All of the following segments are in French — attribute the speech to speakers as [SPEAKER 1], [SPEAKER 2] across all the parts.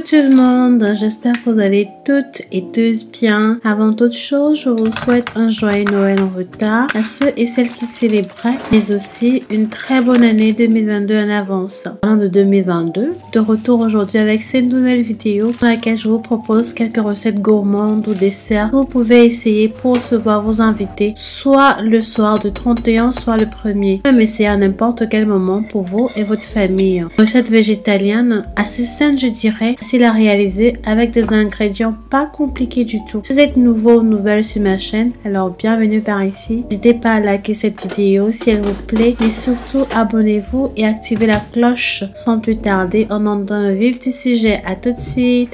[SPEAKER 1] tout le monde, j'espère que vous allez toutes et tous bien. Avant toute chose, je vous souhaite un joyeux Noël en retard à ceux et celles qui célébraient, mais aussi une très bonne année 2022 en avance. Parlant de 2022, de retour aujourd'hui avec cette nouvelle vidéo dans laquelle je vous propose quelques recettes gourmandes ou desserts que vous pouvez essayer pour recevoir vos invités, soit le soir du 31, soit le 1er. Même essayer à n'importe quel moment pour vous et votre famille. Recette végétalienne assez saine, je dirais, facile à réaliser avec des ingrédients pas compliqués du tout. Si vous êtes nouveau ou nouvelle sur ma chaîne, alors bienvenue par ici. N'hésitez pas à liker cette vidéo si elle vous plaît, mais surtout abonnez-vous et activez la cloche. Sans plus tarder, on entre dans le vif du sujet. À tout de suite.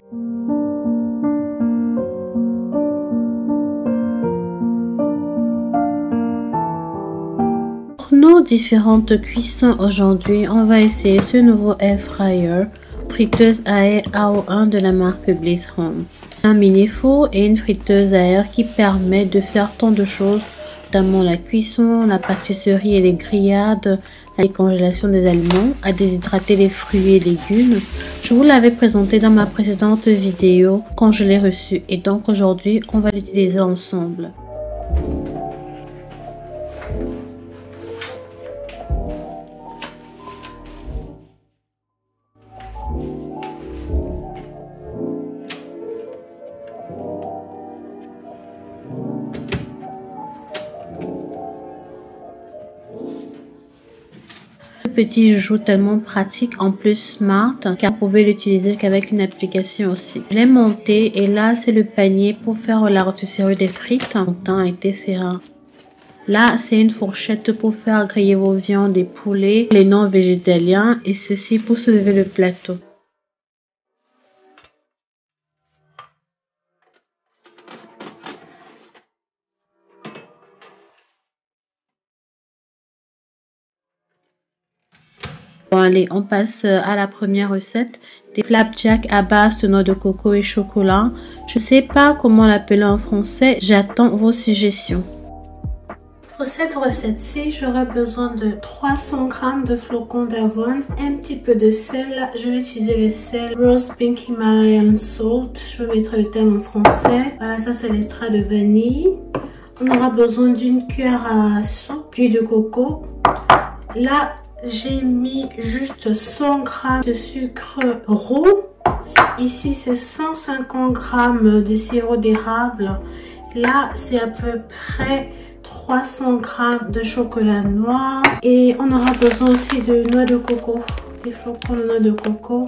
[SPEAKER 1] Pour nos différentes cuissons aujourd'hui, on va essayer ce nouveau air fryer, friteuse à air AO1 de la marque Bliss Home. Un mini four et une friteuse à air qui permet de faire tant de choses, notamment la cuisson, la pâtisserie et les grillades, la décongélation des aliments, à déshydrater les fruits et légumes. Je vous l'avais présenté dans ma précédente vidéo quand je l'ai reçu et donc aujourd'hui on va l'utiliser ensemble. Petit joujou tellement pratique, en plus smart, car vous pouvez l'utiliser qu'avec une application aussi. Je l'ai monté et là c'est le panier pour faire la rôtisserie des frites. Mon temps etc. Là c'est une fourchette pour faire griller vos viandes et poulets, les non végétaliens, et ceci pour soulever le plateau. Bon allez, on passe à la première recette, des flapjacks à base de noix de coco et chocolat. Je sais pas comment l'appeler en français, j'attends vos suggestions. Pour cette recette-ci, j'aurai besoin de 300 g de flocons d'avoine, un petit peu de sel. Je vais utiliser le sel Rose Pink Himalayan Salt. Je vais mettre le terme en français. Voilà, ça c'est l'extrait de vanille. On aura besoin d'une cuillère à soupe d'huile de coco. Là, j'ai mis juste 100 g de sucre roux. Ici, c'est 150 g de sirop d'érable. Là, c'est à peu près 300 g de chocolat noir. Et on aura besoin aussi de noix de coco. Des flocons de noix de coco.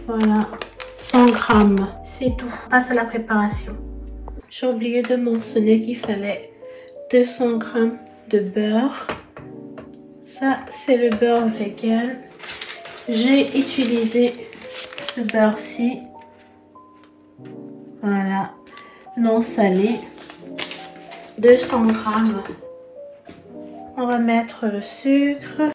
[SPEAKER 1] Voilà, 100 g. C'est tout. On passe à la préparation. J'ai oublié de mentionner qu'il fallait 200 g de beurre. Ça, c'est le beurre vegan. J'ai utilisé ce beurre-ci. Voilà, non salé. 200 g. On va mettre le sucre.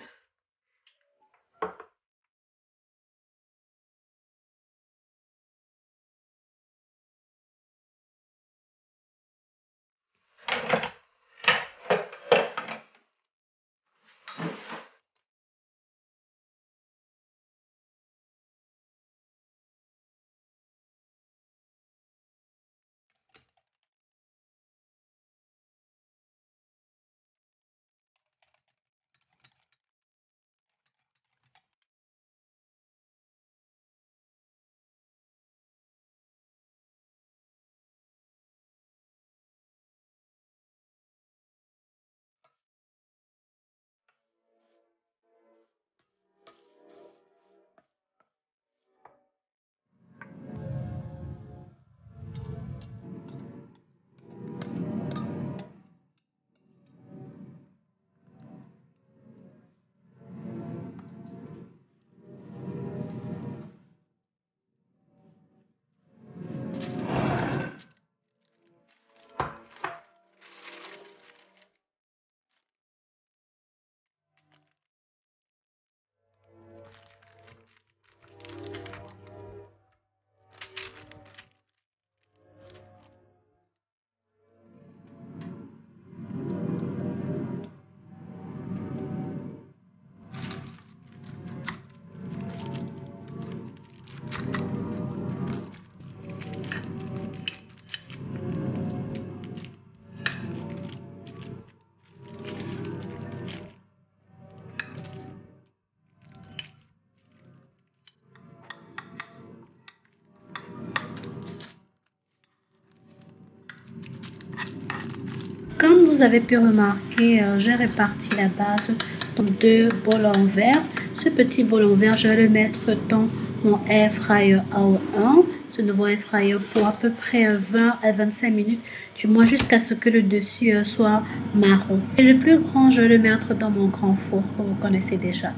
[SPEAKER 1] vous avez pu remarquer, j'ai réparti la base dans 2 bols en verre. Ce petit bol en verre, je vais le mettre dans mon air fryer A1. Ce nouveau air fryer pour à peu près 20 à 25 minutes, du moins jusqu'à ce que le dessus soit marron. Et le plus grand, je vais le mettre dans mon grand four que vous connaissez déjà.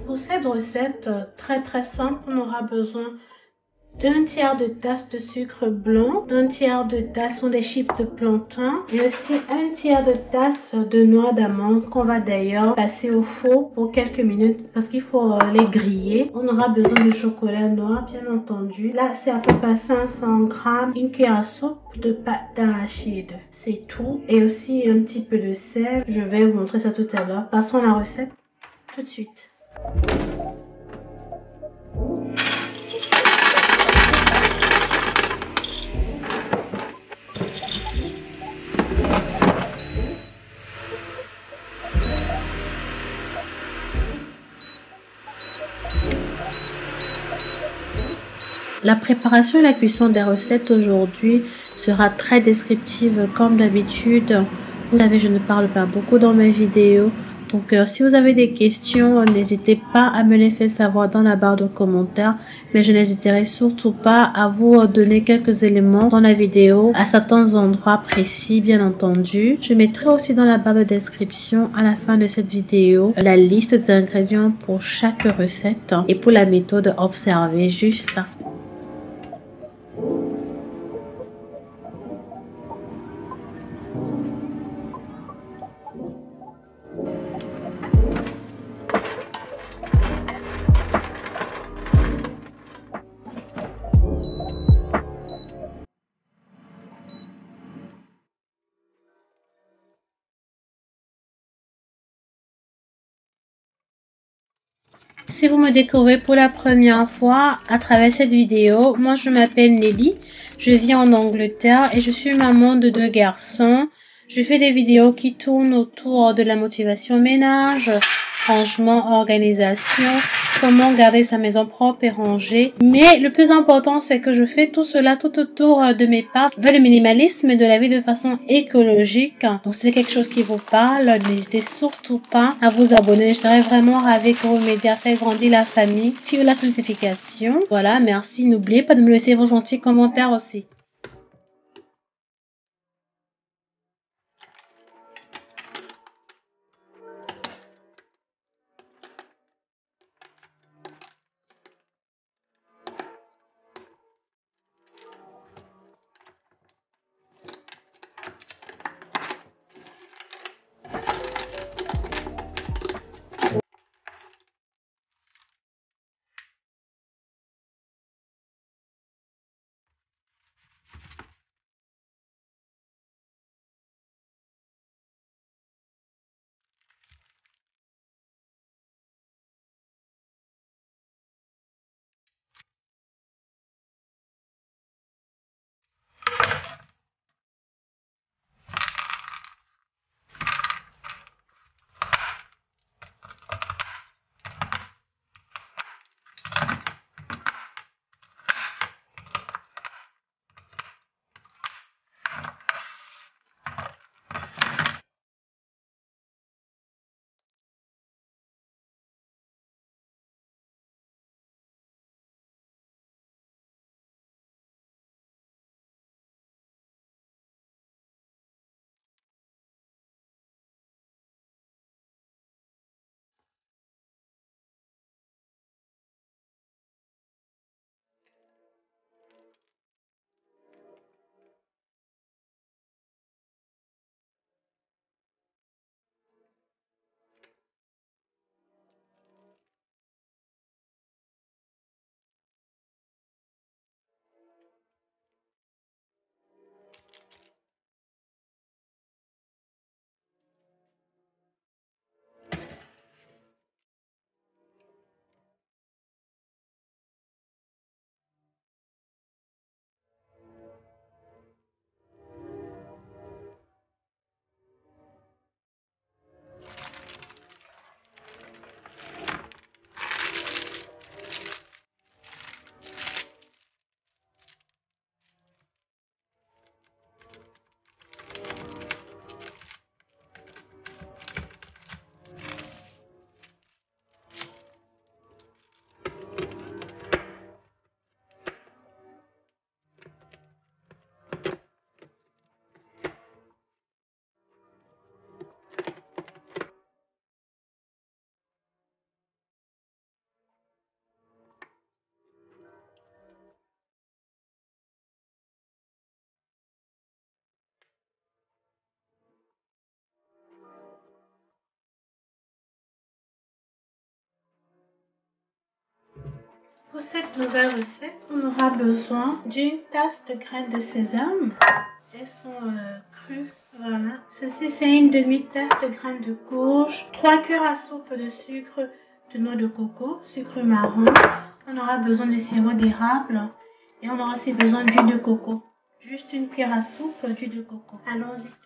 [SPEAKER 1] Pour cette recette très simple, on aura besoin d'un tiers de tasse de sucre blanc, d'un tiers de tasse des chips de plantain et aussi un tiers de tasse de noix d'amande qu'on va d'ailleurs passer au four pour quelques minutes parce qu'il faut les griller. On aura besoin de chocolat noir bien entendu. Là c'est à peu près 500 grammes, une cuillère à soupe de pâte d'arachide. C'est tout et aussi un petit peu de sel. Je vais vous montrer ça tout à l'heure. Passons à la recette tout de suite. La préparation et la cuisson des recettes aujourd'hui sera très descriptive comme d'habitude. Vous savez, je ne parle pas beaucoup dans mes vidéos. Donc, si vous avez des questions, n'hésitez pas à me les faire savoir dans la barre de commentaires. Mais je n'hésiterai surtout pas à vous donner quelques éléments dans la vidéo à certains endroits précis, bien entendu. Je mettrai aussi dans la barre de description à la fin de cette vidéo la liste des ingrédients pour chaque recette et pour la méthode observée juste là. Si vous me découvrez pour la première fois à travers cette vidéo, moi je m'appelle Nelly, je vis en Angleterre et je suis maman de 2 garçons. Je fais des vidéos qui tournent autour de la motivation ménage, rangement, organisation, comment garder sa maison propre et rangée. Mais le plus important, c'est que je fais tout cela tout autour de mes pas vers le minimalisme de la vie de façon écologique. Donc, si c'est quelque chose qui vous parle, n'hésitez surtout pas à vous abonner. Je serais vraiment ravie que vous m'aidiez à faire grandir la famille. Activez la notification. Voilà, merci. N'oubliez pas de me laisser vos gentils commentaires aussi. Pour cette nouvelle recette, on aura besoin d'une tasse de graines de sésame. Elles sont crues, voilà. Ceci, c'est une demi-tasse de graines de courge, 3 cuillères à soupe de sucre de noix de coco, sucre marron. On aura besoin de sirop d'érable et on aura aussi besoin d'huile de coco. Juste une cuillère à soupe d'huile de coco. Allons-y tout de suite.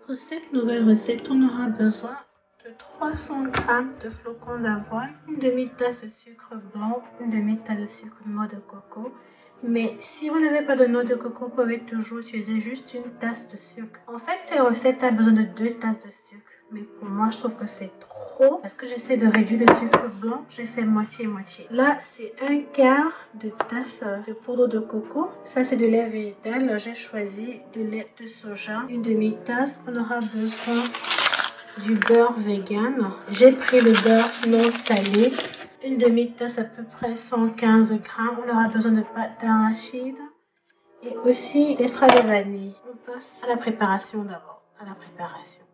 [SPEAKER 1] Pour cette nouvelle recette, on aura besoin de 300 g de flocons d'avoine, une demi-tasse de sucre blanc, une demi-tasse de sucre de noix de coco. Mais si vous n'avez pas de noix de coco, vous pouvez toujours utiliser juste une tasse de sucre. En fait, cette recette a besoin de 2 tasses de sucre. Mais pour moi, je trouve que c'est trop. Parce que j'essaie de réduire le sucre blanc, j'ai fait moitié-moitié. Là, c'est un quart de tasse de poudre de coco. Ça, c'est de lait végétal. J'ai choisi de lait de soja, une demi-tasse. On aura besoin du beurre vegan. J'ai pris le beurre non salé. Une demi-tasse, à peu près 115 grammes. On aura besoin de pâte d'arachide et aussi d'extrait de vanille. On passe à la préparation d'abord. À la préparation.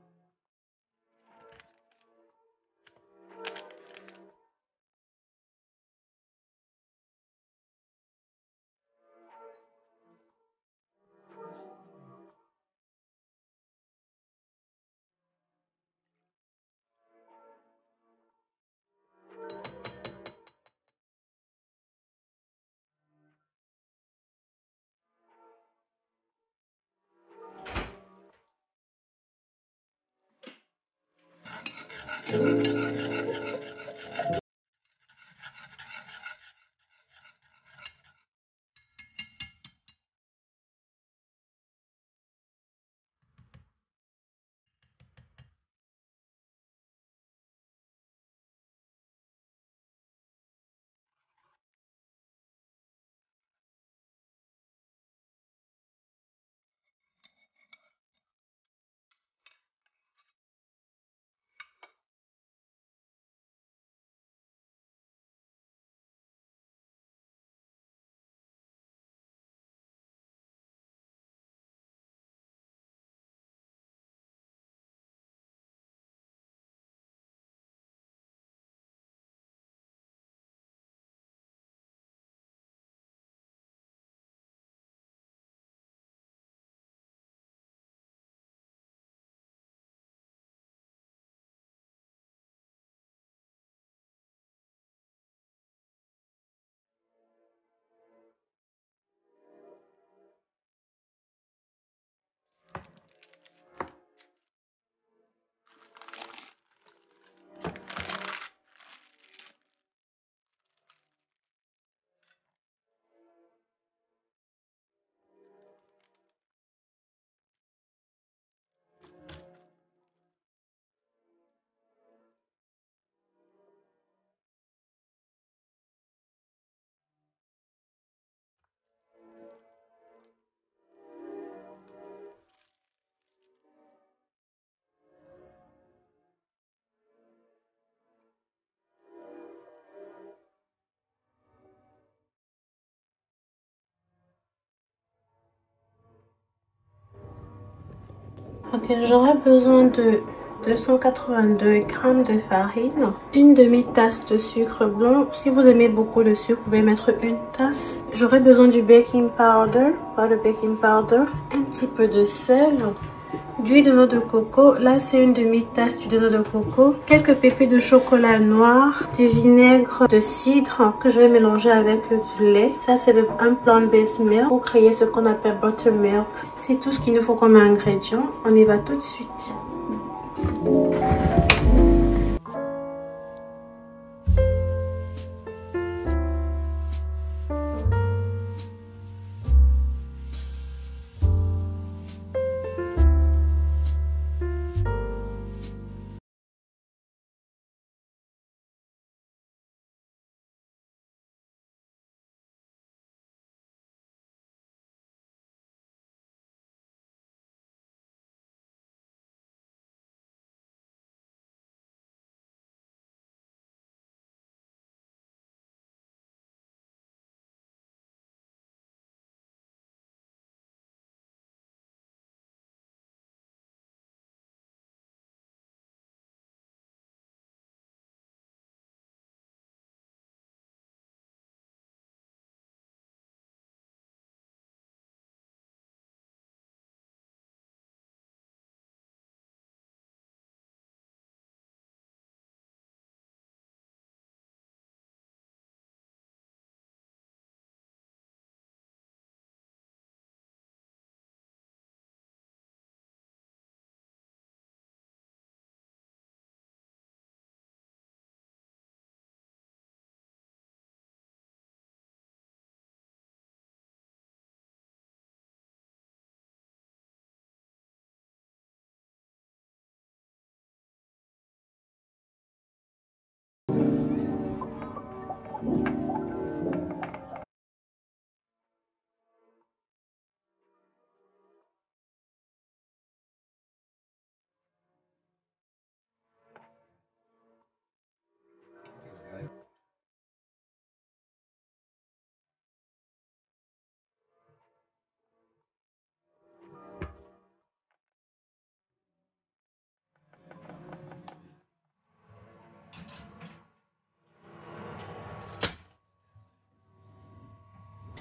[SPEAKER 1] Ok, j'aurai besoin de 282 grammes de farine, une demi-tasse de sucre blanc. Si vous aimez beaucoup le sucre, vous pouvez mettre une tasse. J'aurai besoin du baking powder, pas le baking powder, un petit peu de sel, d'huile de noix de coco. Là, c'est une demi-tasse d'huile de noix de coco, quelques pépés de chocolat noir, du vinaigre de cidre que je vais mélanger avec du lait. Ça, c'est un plant-based milk pour créer ce qu'on appelle buttermilk. C'est tout ce qu'il nous faut comme ingrédient. On y va tout de suite.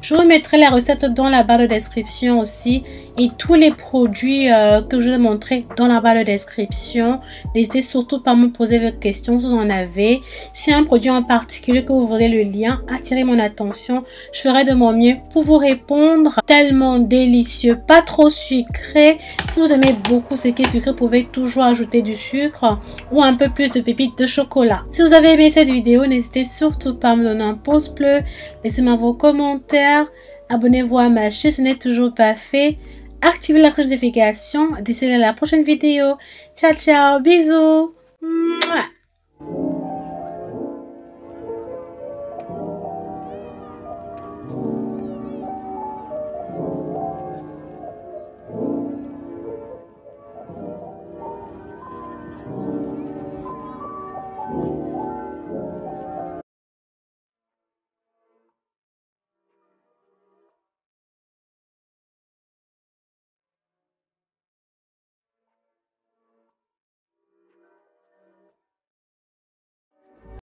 [SPEAKER 1] Je vous mettrai la recette dans la barre de description aussi et tous les produits que je vous ai montrés dans la barre de description. N'hésitez surtout pas à me poser vos questions si vous en avez. Si un produit en particulier que vous voulez le lien, attirez mon attention. Je ferai de mon mieux pour vous répondre. Tellement délicieux, pas trop sucré. Si vous aimez beaucoup ce qui est sucré, vous pouvez toujours ajouter du sucre ou un peu plus de pépites de chocolat. Si vous avez aimé cette vidéo, n'hésitez surtout pas à me donner un pouce bleu. Laissez-moi vos commentaires. Abonnez-vous à ma chaîne si ce n'est toujours pas fait. Activez la cloche de notification. D'ici là, la prochaine vidéo. Ciao, ciao. Bisous. Mouah.